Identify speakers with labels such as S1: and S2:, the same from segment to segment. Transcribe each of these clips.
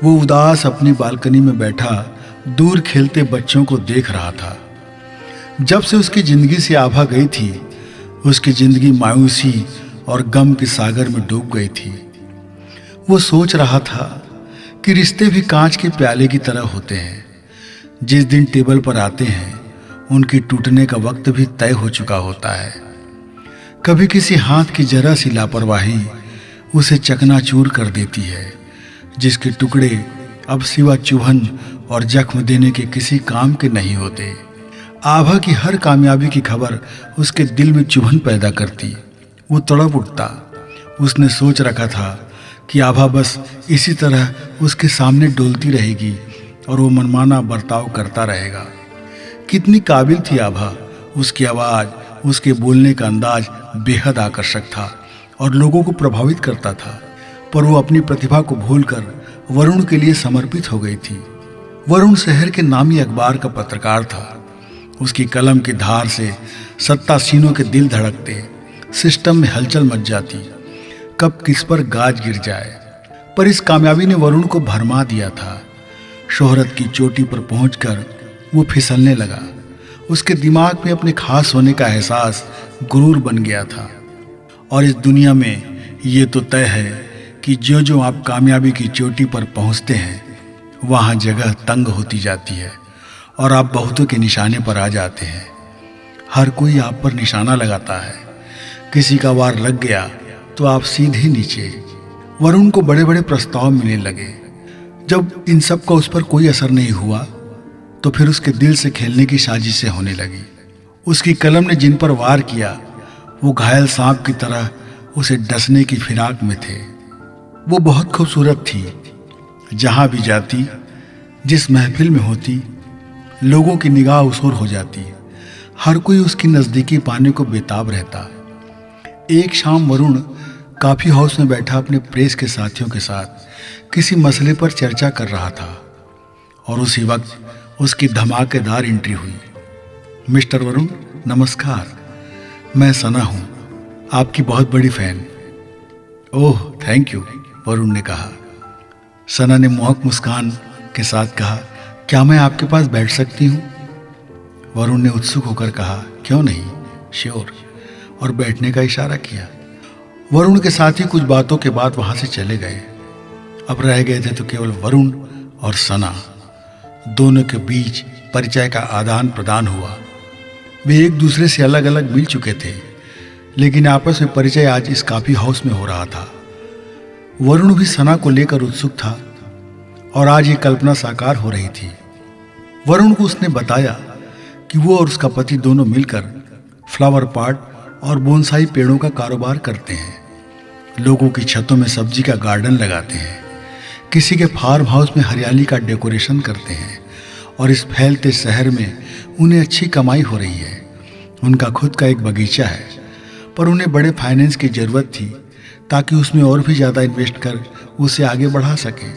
S1: वो उदास अपनी बालकनी में बैठा दूर खेलते बच्चों को देख रहा था। जब से उसकी जिंदगी से आभा गई थी, उसकी जिंदगी मायूसी और गम के सागर में डूब गई थी। वो सोच रहा था कि रिश्ते भी कांच के प्याले की तरह होते हैं। जिस दिन टेबल पर आते हैं, उनके टूटने का वक्त भी तय हो चुका होता है। कभी किसी हाथ की जरा सी लापरवाही उसे चकनाचूर कर देती है, जिसके टुकड़े अब सिवा चुभन और जख्म देने के किसी काम के नहीं होते। आभा की हर कामयाबी की खबर उसके दिल में चुभन पैदा करती। वो तड़प उठता। उसने सोच रखा था कि आभा बस इसी तरह उसके सामने डोलती रहेगी और वो मनमाना बर्ताव करता रहेगा। कितनी काबिल थी आभा। उसकी आवाज़, उसके बोलने का अंदाज बेहद आकर्षक था और लोगों को प्रभावित करता था। पर वो अपनी प्रतिभा को भूलकर वरुण के लिए समर्पित हो गई थी। वरुण शहर के नामी अखबार का पत्रकार था। उसकी कलम की धार से सत्तासीनों के दिल धड़कते, सिस्टम में हलचल मच जाती, कब किस पर गाज गिर जाए। पर इस कामयाबी ने वरुण को भरमा दिया था। शोहरत की चोटी पर पहुंचकर वो फिसलने लगा। उसके दिमाग में अपने खास होने का एहसास गुरूर बन गया था। और इस दुनिया में ये तो तय है कि जो जो आप कामयाबी की चोटी पर पहुंचते हैं, वहाँ जगह तंग होती जाती है और आप बहुतों के निशाने पर आ जाते हैं। हर कोई आप पर निशाना लगाता है। किसी का वार लग गया तो आप सीधे नीचे। वरुण को बड़े बड़े प्रस्ताव मिलने लगे। जब इन सब का उस पर कोई असर नहीं हुआ तो फिर उसके दिल से खेलने की साजिशें होने लगी। उसकी कलम ने जिन पर वार किया, वो घायल सांप की तरह उसे डसने की फिराक में थे। वो बहुत खूबसूरत थी। जहाँ भी जाती, जिस महफिल में होती, लोगों की निगाह उस ओर हो जाती। हर कोई उसकी नज़दीकी पाने को बेताब रहता। एक शाम वरुण कॉफ़ी हाउस में बैठा अपने प्रेस के साथियों के साथ किसी मसले पर चर्चा कर रहा था और उसी वक्त उसकी धमाकेदार एंट्री हुई। मिस्टर वरुण, नमस्कार। मैं सना हूँ, आपकी बहुत बड़ी fan. Oh, thank you, Varun ने कहा। सना ने मोहक मुस्कान के साथ कहा, क्या मैं आपके पास बैठ सकती हूँ? वरुण ने उत्सुक होकर कहा, क्यों नहीं, श्योर, और बैठने का इशारा किया। वरुण के साथी कुछ बातों के बाद वहाँ से चले गए। अब रह गए थे तो केवल वरुण और सना। दोनों के बीच परिचय का आदान प्रदान हुआ। वे एक दूसरे से अलग अलग मिल चुके थे, लेकिन आपस में परिचय आज इस कॉफ़ी हाउस में हो रहा था। वरुण भी सना को लेकर उत्सुक था और आज ये कल्पना साकार हो रही थी। वरुण को उसने बताया कि वो और उसका पति दोनों मिलकर फ्लावर पॉट और बोनसाई पेड़ों का कारोबार करते हैं। लोगों की छतों में सब्जी का गार्डन लगाते हैं, किसी के फार्म हाउस में हरियाली का डेकोरेशन करते हैं और इस फैलते शहर में उन्हें अच्छी कमाई हो रही है। उनका खुद का एक बगीचा है, पर उन्हें बड़े फाइनेंस की ज़रूरत थी ताकि उसमें और भी ज़्यादा इन्वेस्ट कर उसे आगे बढ़ा सके।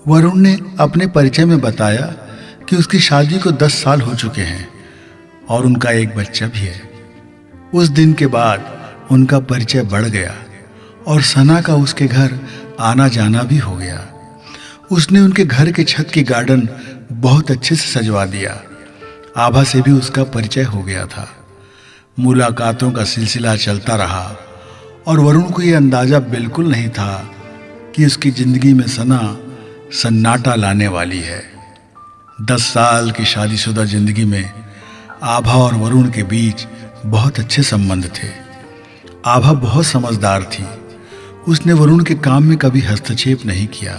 S1: वरुण ने अपने परिचय में बताया कि उसकी शादी को 10 साल हो चुके हैं और उनका एक बच्चा भी है। उस दिन के बाद उनका परिचय बढ़ गया और सना का उसके घर आना जाना भी हो गया। उसने उनके घर के छत की गार्डन बहुत अच्छे से सजवा दिया। आभा से भी उसका परिचय हो गया था। मुलाकातों का सिलसिला चलता रहा और वरुण को यह अंदाज़ा बिल्कुल नहीं था कि उसकी ज़िंदगी में सना सन्नाटा लाने वाली है। 10 साल की शादीशुदा ज़िंदगी में आभा और वरुण के बीच बहुत अच्छे संबंध थे। आभा बहुत समझदार थी। उसने वरुण के काम में कभी हस्तक्षेप नहीं किया।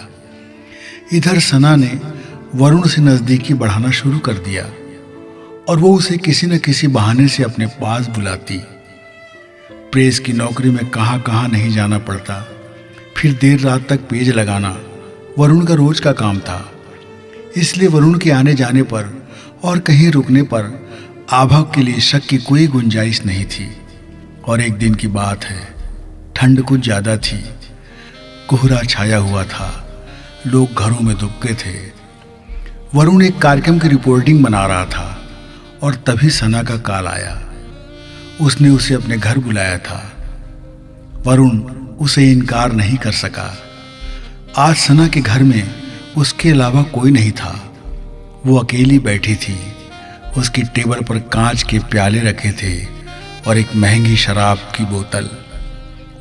S1: इधर सना ने वरुण से नज़दीकी बढ़ाना शुरू कर दिया और वो उसे किसी न किसी बहाने से अपने पास बुलाती। प्रेस की नौकरी में कहाँ कहाँ नहीं जाना पड़ता। फिर देर रात तक पेज लगाना वरुण का रोज का काम था। इसलिए वरुण के आने जाने पर और कहीं रुकने पर आभा के लिए शक की कोई गुंजाइश नहीं थी। और एक दिन की बात है, ठंड कुछ ज़्यादा थी, कोहरा छाया हुआ था, लोग घरों में दुबके थे। वरुण एक कार्यक्रम की रिपोर्टिंग बना रहा था और तभी सना का कॉल आया। उसने उसे अपने घर बुलाया था। वरुण उसे इनकार नहीं कर सका। आज सना के घर में उसके अलावा कोई नहीं था। वो अकेली बैठी थी। उसकी टेबल पर कांच के प्याले रखे थे और एक महंगी शराब की बोतल।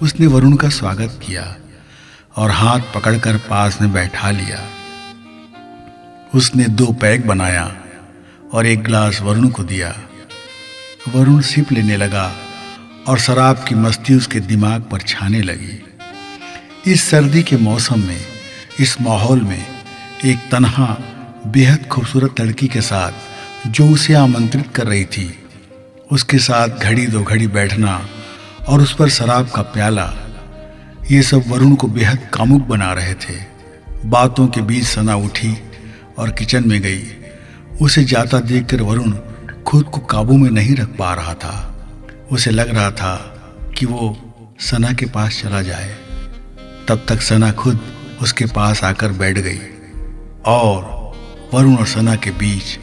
S1: उसने वरुण का स्वागत किया और हाथ पकड़कर पास में बैठा लिया। उसने 2 पैग बनाया और एक गिलास वरुण को दिया। वरुण सिप लेने लगा और शराब की मस्ती उसके दिमाग पर छाने लगी। इस सर्दी के मौसम में, इस माहौल में, एक तन्हा बेहद खूबसूरत लड़की के साथ जो उसे आमंत्रित कर रही थी, उसके साथ घड़ी 2 घड़ी बैठना और उस पर शराब का प्याला, ये सब वरुण को बेहद कामुक बना रहे थे। बातों के बीच सना उठी और किचन में गई। उसे जाता देखकर वरुण खुद को काबू में नहीं रख पा रहा था। उसे लग रहा था कि वो सना के पास चला जाए। तब तक सना खुद उसके पास आकर बैठ गई और वरुण और सना के बीच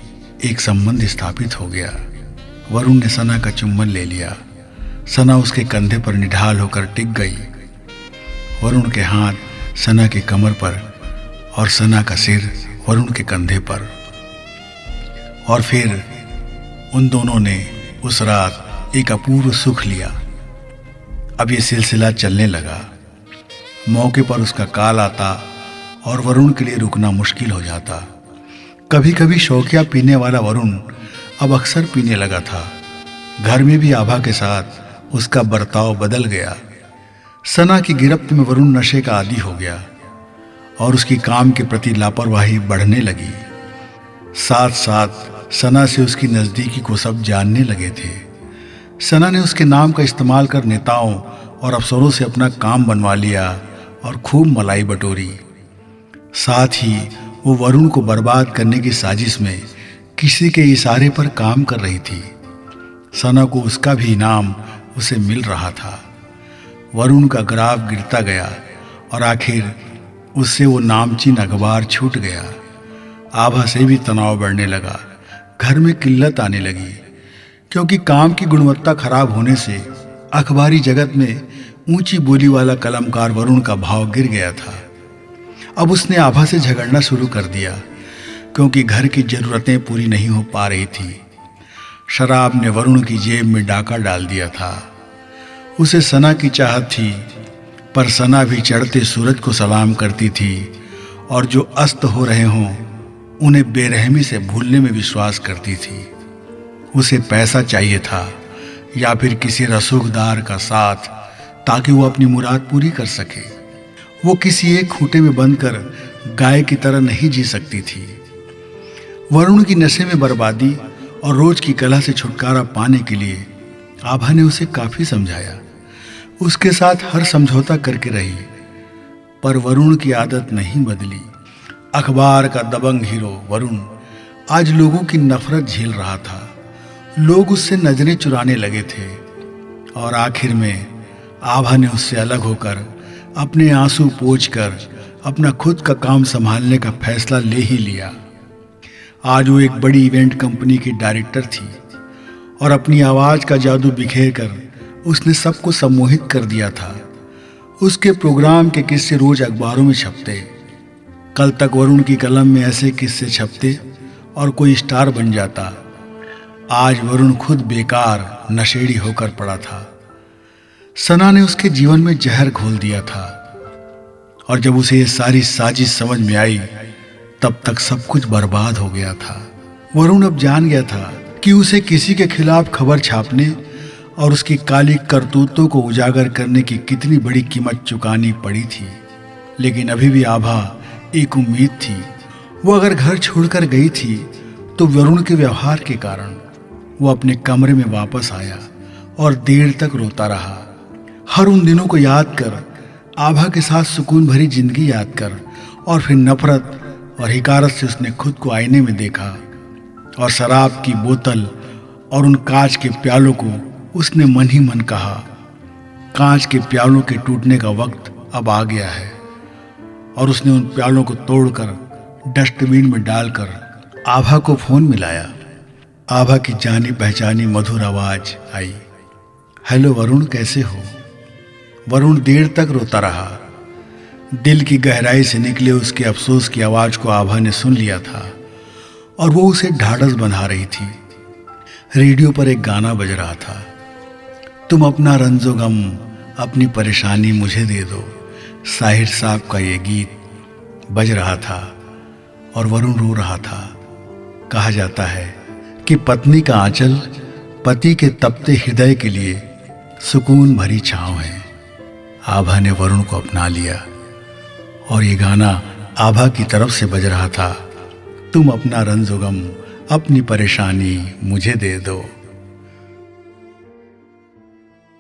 S1: एक संबंध स्थापित हो गया। वरुण ने सना का चुम्बन ले लिया। सना उसके कंधे पर निढाल होकर टिक गई। वरुण के हाथ सना के कमर पर और सना का सिर वरुण के कंधे पर। और फिर उन दोनों ने उस रात एक अपूर्व सुख लिया। अब ये सिलसिला चलने लगा। मौके पर उसका कॉल आता और वरुण के लिए रुकना मुश्किल हो जाता। कभी कभी शौकिया पीने वाला वरुण अब अक्सर पीने लगा था। घर में भी आभा के साथ उसका बर्ताव बदल गया। सना की गिरफ्त में वरुण नशे का आदी हो गया और उसकी काम के प्रति लापरवाही बढ़ने लगी। साथ साथ सना से उसकी नज़दीकी को सब जानने लगे थे। सना ने उसके नाम का इस्तेमाल कर नेताओं और अफसरों से अपना काम बनवा लिया और खूब मलाई बटोरी। साथ ही वो वरुण को बर्बाद करने की साजिश में किसी के इशारे पर काम कर रही थी। सना को उसका भी इनाम उसे मिल रहा था। वरुण का ग्राफ गिरता गया और आखिर उससे वो नामचीन अखबार छूट गया। आभा से भी तनाव बढ़ने लगा। घर में किल्लत आने लगी क्योंकि काम की गुणवत्ता खराब होने से अखबारी जगत में ऊंची बोली वाला कलमकार वरुण का भाव गिर गया था। अब उसने आभा से झगड़ना शुरू कर दिया क्योंकि घर की जरूरतें पूरी नहीं हो पा रही थी। शराब ने वरुण की जेब में डाका डाल दिया था। उसे सना की चाहत थी, पर सना भी चढ़ते सूरज को सलाम करती थी और जो अस्त हो रहे हों उन्हें बेरहमी से भूलने में विश्वास करती थी। उसे पैसा चाहिए था या फिर किसी रसूखदार का साथ, ताकि वो अपनी मुराद पूरी कर सके। वो किसी एक खूंटे में बंधकर गाय की तरह नहीं जी सकती थी। वरुण की नशे में बर्बादी और रोज की कलह से छुटकारा पाने के लिए आभा ने उसे काफी समझाया। उसके साथ हर समझौता करके रही, पर वरुण की आदत नहीं बदली। अखबार का दबंग हीरो वरुण आज लोगों की नफरत झेल रहा था। लोग उससे नजरें चुराने लगे थे और आखिर में आभा ने उससे अलग होकर अपने आंसू पोंछकर अपना खुद का काम संभालने का फैसला ले ही लिया। आज वो एक बड़ी इवेंट कंपनी की डायरेक्टर थी और अपनी आवाज का जादू बिखेर कर उसने सबको सम्मोहित कर दिया था। उसके प्रोग्राम के किस्से रोज अखबारों में छपते। कल तक वरुण की कलम में ऐसे किस्से छपते और कोई स्टार बन जाता। आज वरुण खुद बेकार नशेड़ी होकर पड़ा था। सना ने उसके जीवन में जहर घोल दिया था और जब उसे ये सारी साजिश समझ में आई तब तक सब कुछ बर्बाद हो गया था। वरुण अब जान गया था कि उसे किसी के खिलाफ खबर छापने और उसकी काली करतूतों को उजागर करने की कितनी बड़ी कीमत चुकानी पड़ी थी। लेकिन अभी भी आभा एक उम्मीद थी। वो अगर घर छोड़कर गई थी तो वरुण के व्यवहार के कारण। वो अपने कमरे में वापस आया और देर तक रोता रहा। हर उन दिनों को याद कर, आभा के साथ सुकून भरी जिंदगी याद कर, और फिर नफरत और हिकारत से उसने खुद को आईने में देखा और शराब की बोतल और उन कांच के प्यालों को उसने मन ही मन कहा, कांच के प्यालों के टूटने का वक्त अब आ गया है। और उसने उन प्यालों को तोड़कर डस्टबिन में डालकर आभा को फोन मिलाया। आभा की जानी पहचानी मधुर आवाज आई, हेलो वरुण, कैसे हो? वरुण देर तक रोता रहा। दिल की गहराई से निकले उसके अफसोस की आवाज को आभा ने सुन लिया था और वो उसे ढाढ़स बंधा रही थी। रेडियो पर एक गाना बज रहा था, तुम अपना रंजो गम अपनी परेशानी मुझे दे दो। साहिर साहब का ये गीत बज रहा था और वरुण रो रहा था। कहा जाता है कि पत्नी का आंचल पति के तपते हृदय के लिए सुकून भरी छांव है। आभा ने वरुण को अपना लिया और ये गाना आभा की तरफ से बज रहा था, तुम अपना रंजो गम अपनी परेशानी मुझे दे दो।